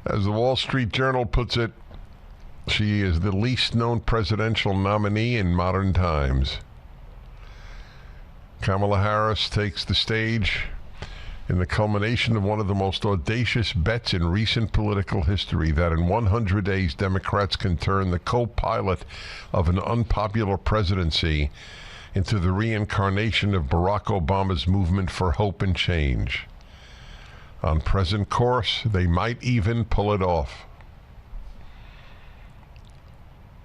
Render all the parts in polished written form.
As the Wall Street Journal puts it, she is the least known presidential nominee in modern times. Kamala Harris takes the stage in the culmination of one of the most audacious bets in recent political history, that in 100 days Democrats can turn the co-pilot of an unpopular presidency into the reincarnation of Barack Obama's movement for hope and change. On present course, they might even pull it off.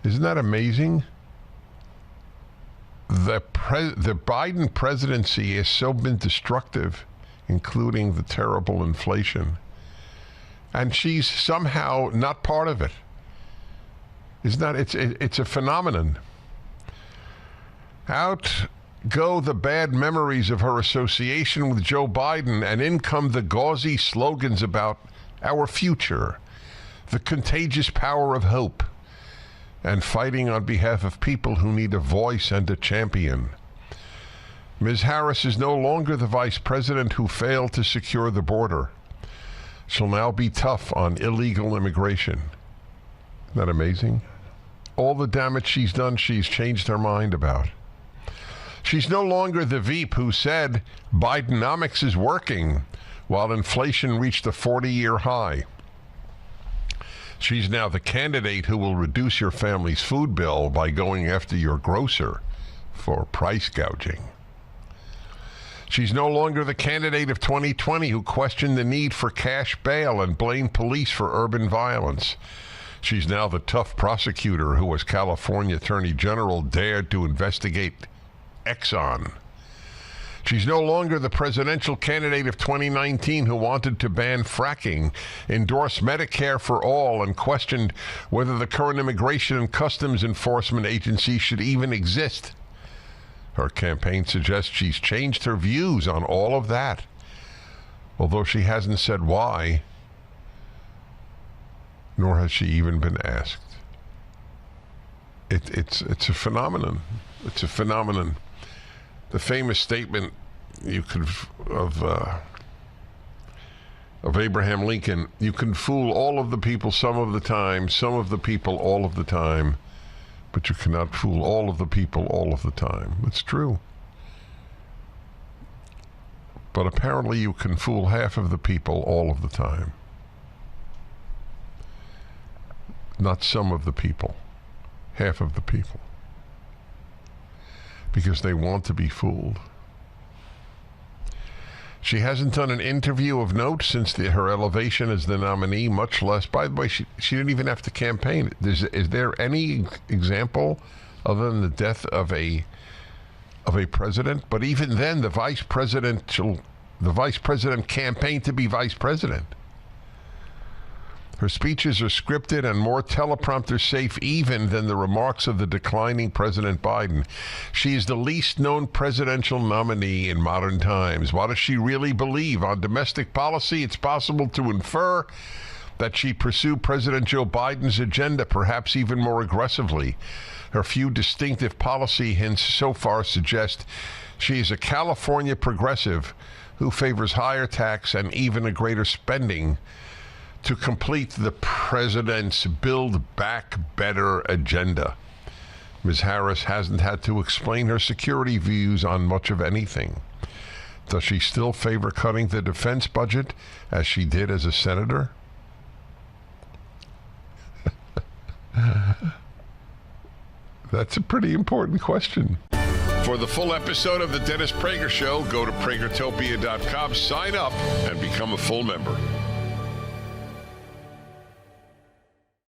Isn't that amazing? The Biden presidency has so been destructive, including the terrible inflation, and she's somehow not part of it. Isn't that, it's a phenomenon. Out go the bad memories of her association with Joe Biden, and in come the gauzy slogans about our future, the contagious power of hope, and fighting on behalf of people who need a voice and a champion. Ms. Harris is no longer the vice president who failed to secure the border. She'll now be tough on illegal immigration. Isn't that amazing? All the damage she's done, she's changed her mind about. She's no longer the Veep who said Bidenomics is working while inflation reached a 40-year high. She's now the candidate who will reduce your family's food bill by going after your grocer for price gouging. She's no longer the candidate of 2020 who questioned the need for cash bail and blamed police for urban violence. She's now the tough prosecutor who, as California Attorney General, dared to investigate Exxon. She's no longer the presidential candidate of 2019 who wanted to ban fracking, endorsed Medicare for all, and questioned whether the current Immigration and Customs Enforcement Agency should even exist. Her campaign suggests she's changed her views on all of that, although she hasn't said why, nor has she even been asked. It's a phenomenon. It's a phenomenon. The famous statement of Abraham Lincoln, you can fool all of the people some of the time, some of the people all of the time, but you cannot fool all of the people all of the time. It's true. But apparently you can fool half of the people all of the time. Not some of the people, half of the people. Because they want to be fooled. She hasn't done an interview of note since her elevation as the nominee, much less, by the way, she didn't even have to campaign. Is there any example other than the death of a president? But even then, the vice president campaigned to be vice president. Her speeches are scripted and more teleprompter safe even than the remarks of the declining President Biden. She is the least known presidential nominee in modern times. What does she really believe? On domestic policy, it's possible to infer that she pursued President Joe Biden's agenda, perhaps even more aggressively. Her few distinctive policy hints so far suggest she is a California progressive who favors higher tax and even a greater spending to complete the president's Build Back Better agenda. Ms. Harris hasn't had to explain her security views on much of anything. Does she still favor cutting the defense budget as she did as a senator? That's a pretty important question. For the full episode of The Dennis Prager Show, go to pragertopia.com, sign up, and become a full member.